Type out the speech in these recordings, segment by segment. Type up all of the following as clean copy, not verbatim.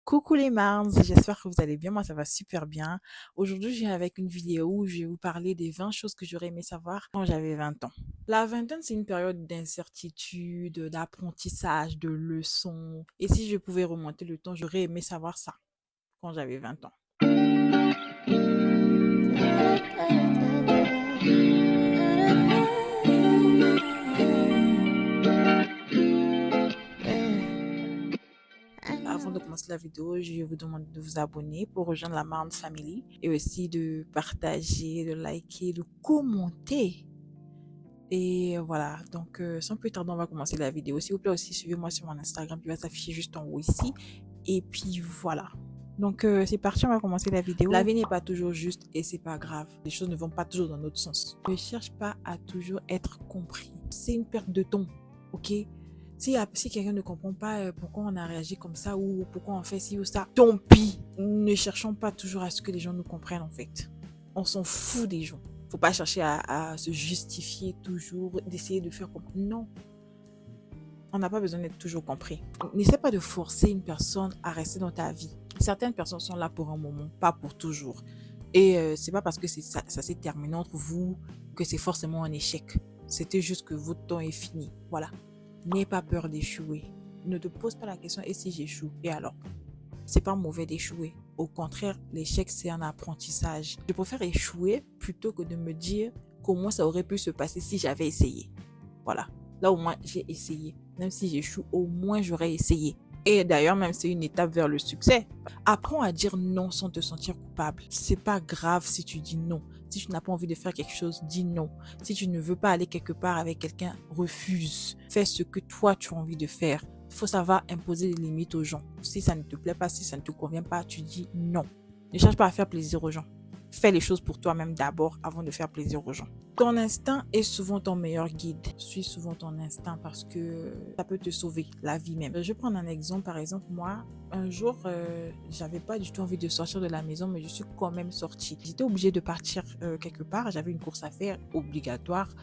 Coucou les Marnes, j'espère que vous allez bien, moi ça va super bien. Aujourd'hui, je viens avec une vidéo où je vais vous parler des 20 choses que j'aurais aimé savoir quand j'avais 20 ans. La vingtaine, c'est une période d'incertitude, d'apprentissage, de leçons. Et si je pouvais remonter le temps, j'aurais aimé savoir ça quand j'avais 20 ans. Avant de commencer la vidéo, je vais vous demander de vous abonner pour rejoindre la Marne Family et aussi de partager, de liker, de commenter. Et voilà, donc sans plus tarder, on va commencer la vidéo. S'il vous plaît aussi, suivez-moi sur mon Instagram qui va s'afficher juste en haut ici. Et puis voilà. Donc c'est parti, on va commencer la vidéo. La vie n'est pas toujours juste et c'est pas grave. Les choses ne vont pas toujours dans notre sens. Ne cherche pas à toujours être compris. C'est une perte de temps, ok? Si quelqu'un ne comprend pas pourquoi on a réagi comme ça ou pourquoi on fait ci ou ça, tant pis. Ne cherchons pas toujours à ce que les gens nous comprennent en fait. On s'en fout des gens. Faut pas chercher à se justifier toujours, d'essayer de faire comprendre. Non, on n'a pas besoin d'être toujours compris. N'essaie pas de forcer une personne à rester dans ta vie. Certaines personnes sont là pour un moment, pas pour toujours. Et c'est pas parce que ça s'est terminé entre vous que c'est forcément un échec. C'était juste que votre temps est fini. Voilà. N'aie pas peur d'échouer. Ne te pose pas la question, et si j'échoue? Et alors? C'est pas mauvais d'échouer. Au contraire, l'échec, c'est un apprentissage. Je préfère échouer plutôt que de me dire comment ça aurait pu se passer si j'avais essayé. Voilà. Là, au moins, j'ai essayé. Même si j'échoue, au moins, j'aurais essayé. Et d'ailleurs, même c'est une étape vers le succès. Apprends à dire non sans te sentir coupable. C'est pas grave si tu dis non. Si tu n'as pas envie de faire quelque chose, dis non. Si tu ne veux pas aller quelque part avec quelqu'un, refuse. Fais ce que toi, tu as envie de faire. Il faut savoir imposer des limites aux gens. Si ça ne te plaît pas, si ça ne te convient pas, tu dis non. Ne cherche pas à faire plaisir aux gens. Fais les choses pour toi-même d'abord avant de faire plaisir aux gens. Ton instinct est souvent ton meilleur guide. Suis souvent ton instinct parce que ça peut te sauver la vie même. Je vais prendre un exemple. Par exemple, moi, un jour, j'avais pas du tout envie de sortir de la maison, mais je suis quand même sortie. J'étais obligée de partir quelque part. J'avais une course à faire obligatoire.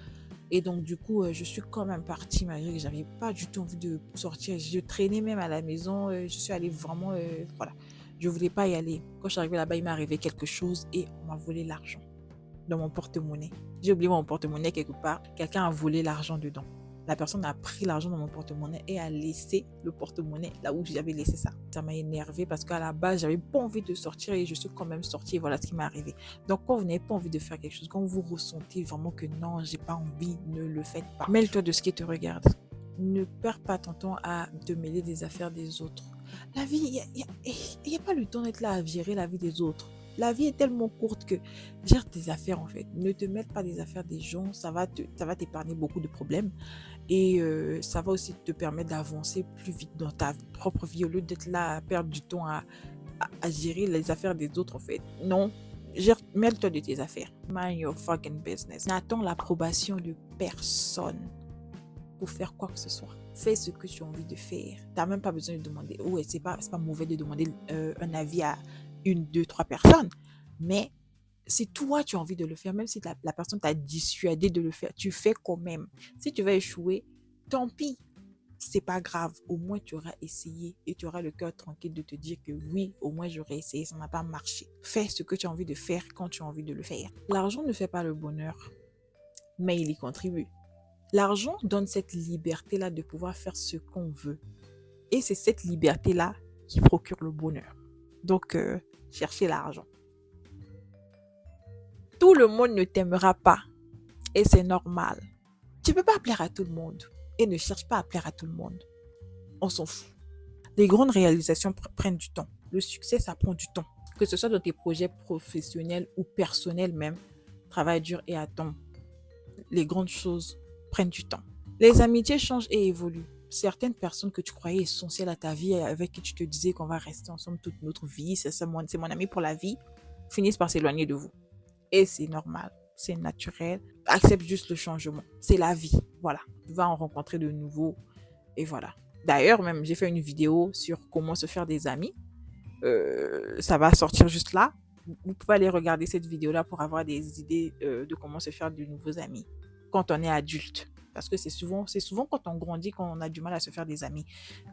Et donc, du coup, je suis quand même partie malgré que j'avais pas du tout envie de sortir. Je traînais même à la maison. Je suis allée vraiment, voilà. Je voulais pas y aller. Quand je suis arrivée là-bas, il m'est arrivé quelque chose et on m'a volé l'argent dans mon porte-monnaie. J'ai oublié mon porte-monnaie quelque part. Quelqu'un a volé l'argent dedans. La personne a pris l'argent dans mon porte-monnaie et a laissé le porte-monnaie là où j'avais laissé ça. Ça m'a énervée parce qu'à la base, j'avais pas envie de sortir et je suis quand même sortie et voilà ce qui m'est arrivé. Donc, quand vous n'avez pas envie de faire quelque chose, quand vous ressentez vraiment que non, j'ai pas envie, ne le faites pas. Mêle-toi de ce qui te regarde. Ne perds pas ton temps à te mêler des affaires des autres. La vie, il n'y a pas le temps d'être là à virer la vie des autres. La vie est tellement courte que gère tes affaires en fait. Ne te mêle pas des affaires des gens, ça va t'épargner beaucoup de problèmes et ça va aussi te permettre d'avancer plus vite dans ta propre vie au lieu d'être là à perdre du temps à gérer les affaires des autres en fait. Non, mêle-toi de tes affaires. Mind your fucking business. N'attends l'approbation de personne pour faire quoi que ce soit. Fais ce que tu as envie de faire. Tu n'as même pas besoin de demander. Ouais, c'est pas mauvais de demander un avis à une, deux, trois personnes. Mais si toi, tu as envie de le faire, même si la personne t'a dissuadé de le faire, tu fais quand même. Si tu vas échouer, tant pis. C'est pas grave. Au moins, tu auras essayé et tu auras le cœur tranquille de te dire que oui, au moins, j'aurais essayé, ça n'a pas marché. Fais ce que tu as envie de faire quand tu as envie de le faire. L'argent ne fait pas le bonheur, mais il y contribue. L'argent donne cette liberté-là de pouvoir faire ce qu'on veut. Et c'est cette liberté-là qui procure le bonheur. Donc, cherchez l'argent. Tout le monde ne t'aimera pas. Et c'est normal. Tu ne peux pas plaire à tout le monde. Et ne cherche pas à plaire à tout le monde. On s'en fout. Les grandes réalisations prennent du temps. Le succès, ça prend du temps. Que ce soit dans tes projets professionnels ou personnels même. Travaille dur et attends. Les grandes choses prennent du temps. Les amitiés changent et évoluent. Certaines personnes que tu croyais essentielles à ta vie, avec qui tu te disais qu'on va rester ensemble toute notre vie, c'est mon ami pour la vie, finissent par s'éloigner de vous. Et c'est normal, c'est naturel. Accepte juste le changement. C'est la vie. Voilà. Tu vas en rencontrer de nouveaux. Et voilà. D'ailleurs, même, j'ai fait une vidéo sur comment se faire des amis. Ça va sortir juste là. Vous pouvez aller regarder cette vidéo-là pour avoir des idées de comment se faire de nouveaux amis quand on est adulte. Parce que c'est souvent quand on grandit qu'on a du mal à se faire des amis.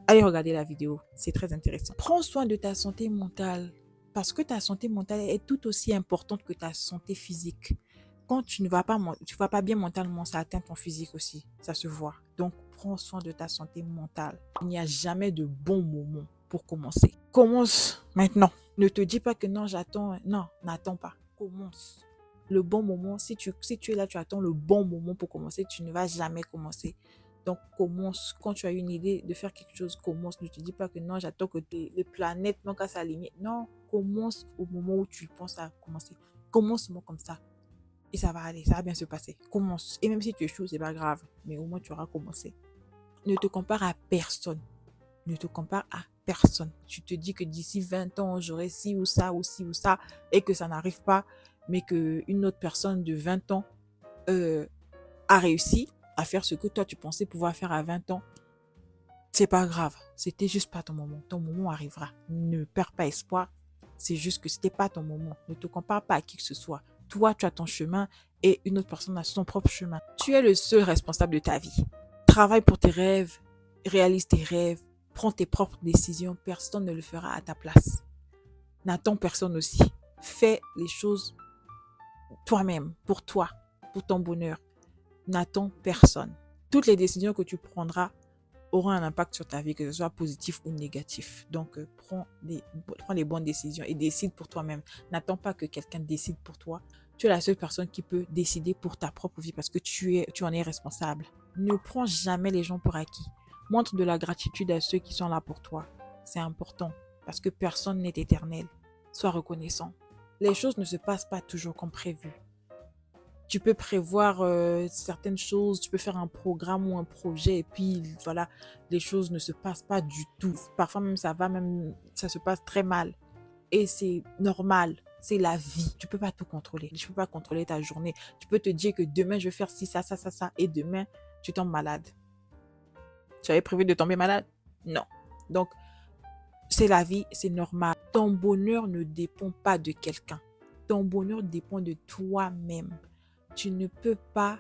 Allez regarder la vidéo, c'est très intéressant. Prends soin de ta santé mentale parce que ta santé mentale est tout aussi importante que ta santé physique. Quand tu vas pas bien mentalement, ça atteint ton physique aussi, ça se voit. Donc, prends soin de ta santé mentale. Il n'y a jamais de bon moment pour commencer. Commence maintenant. Ne te dis pas que non, j'attends. Non, n'attends pas. Commence. Le bon moment, si tu es là, tu attends le bon moment pour commencer, tu ne vas jamais commencer. Donc, commence. Quand tu as une idée de faire quelque chose, commence. Ne te dis pas que non, j'attends que les planètes n'ont qu'à s'aligner. Non, commence au moment où tu penses à commencer. Commence-moi comme ça. Et ça va aller, ça va bien se passer. Commence. Et même si tu échoues, c'est pas grave. Mais au moins, tu auras commencé. Ne te compare à personne. Ne te compare à personne. Tu te dis que d'ici 20 ans, j'aurai ci ou ça ou ci ou ça et que ça n'arrive pas, mais qu'une autre personne de 20 ans a réussi à faire ce que toi, tu pensais pouvoir faire à 20 ans. C'est pas grave. C'était juste pas ton moment. Ton moment arrivera. Ne perds pas espoir. C'est juste que c'était pas ton moment. Ne te compare pas à qui que ce soit. Toi, tu as ton chemin et une autre personne a son propre chemin. Tu es le seul responsable de ta vie. Travaille pour tes rêves, réalise tes rêves, prends tes propres décisions. Personne ne le fera à ta place. N'attends personne aussi. Fais les choses toi-même, pour toi, pour ton bonheur. N'attends personne. Toutes les décisions que tu prendras auront un impact sur ta vie, que ce soit positif ou négatif. Donc, prends les bonnes décisions et décide pour toi-même. N'attends pas que quelqu'un décide pour toi. Tu es la seule personne qui peut décider pour ta propre vie parce que tu en es responsable. Ne prends jamais les gens pour acquis. Montre de la gratitude à ceux qui sont là pour toi. C'est important parce que personne n'est éternel. Sois reconnaissant. Les choses ne se passent pas toujours comme prévu. Tu peux prévoir certaines choses, tu peux faire un programme ou un projet et puis voilà, les choses ne se passent pas du tout. Parfois même ça se passe très mal et c'est normal, c'est la vie. Tu peux pas tout contrôler. Tu peux pas contrôler ta journée. Tu peux te dire que demain je vais faire ci, ça et demain tu tombes malade. Tu avais prévu de tomber malade? Non. Donc c'est la vie, c'est normal. Ton bonheur ne dépend pas de quelqu'un. Ton bonheur dépend de toi-même. Tu ne peux pas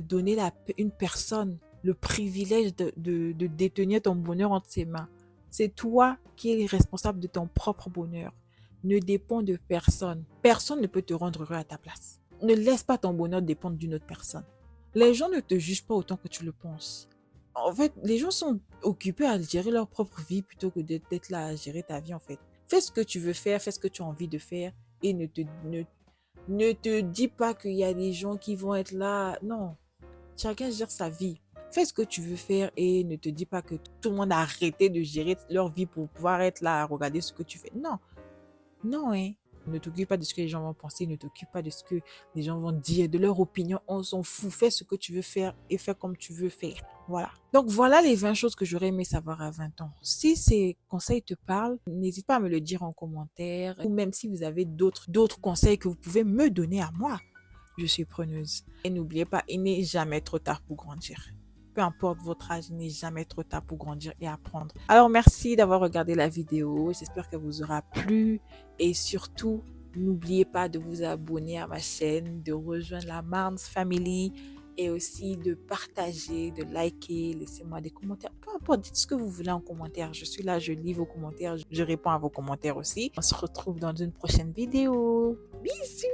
donner une personne le privilège de détenir ton bonheur entre ses mains. C'est toi qui es responsable de ton propre bonheur. Ne dépend de personne. Personne ne peut te rendre heureux à ta place. Ne laisse pas ton bonheur dépendre d'une autre personne. Les gens ne te jugent pas autant que tu le penses. En fait, les gens sont occupés à gérer leur propre vie plutôt que d'être là à gérer ta vie en fait. Fais ce que tu veux faire, fais ce que tu as envie de faire et ne te dis pas qu'il y a des gens qui vont être là. Non, chacun gère sa vie. Fais ce que tu veux faire et ne te dis pas que tout le monde a arrêté de gérer leur vie pour pouvoir être là à regarder ce que tu fais. Non, non, hein. Ne t'occupe pas de ce que les gens vont penser, ne t'occupe pas de ce que les gens vont dire, de leur opinion. On s'en fout. Fais ce que tu veux faire et fais comme tu veux faire. Voilà. Donc voilà les 20 choses que j'aurais aimé savoir à 20 ans. Si ces conseils te parlent, n'hésite pas à me le dire en commentaire ou même si vous avez d'autres conseils que vous pouvez me donner à moi. Je suis preneuse. Et n'oubliez pas, il n'est jamais trop tard pour grandir. Peu importe votre âge, il n'est jamais trop tard pour grandir et apprendre. Alors, merci d'avoir regardé la vidéo. J'espère qu'elle vous aura plu. Et surtout, n'oubliez pas de vous abonner à ma chaîne, de rejoindre la Marnes Family et aussi de partager, de liker, laissez-moi des commentaires. Peu importe, dites ce que vous voulez en commentaire. Je suis là, je lis vos commentaires, je réponds à vos commentaires aussi. On se retrouve dans une prochaine vidéo. Bisous!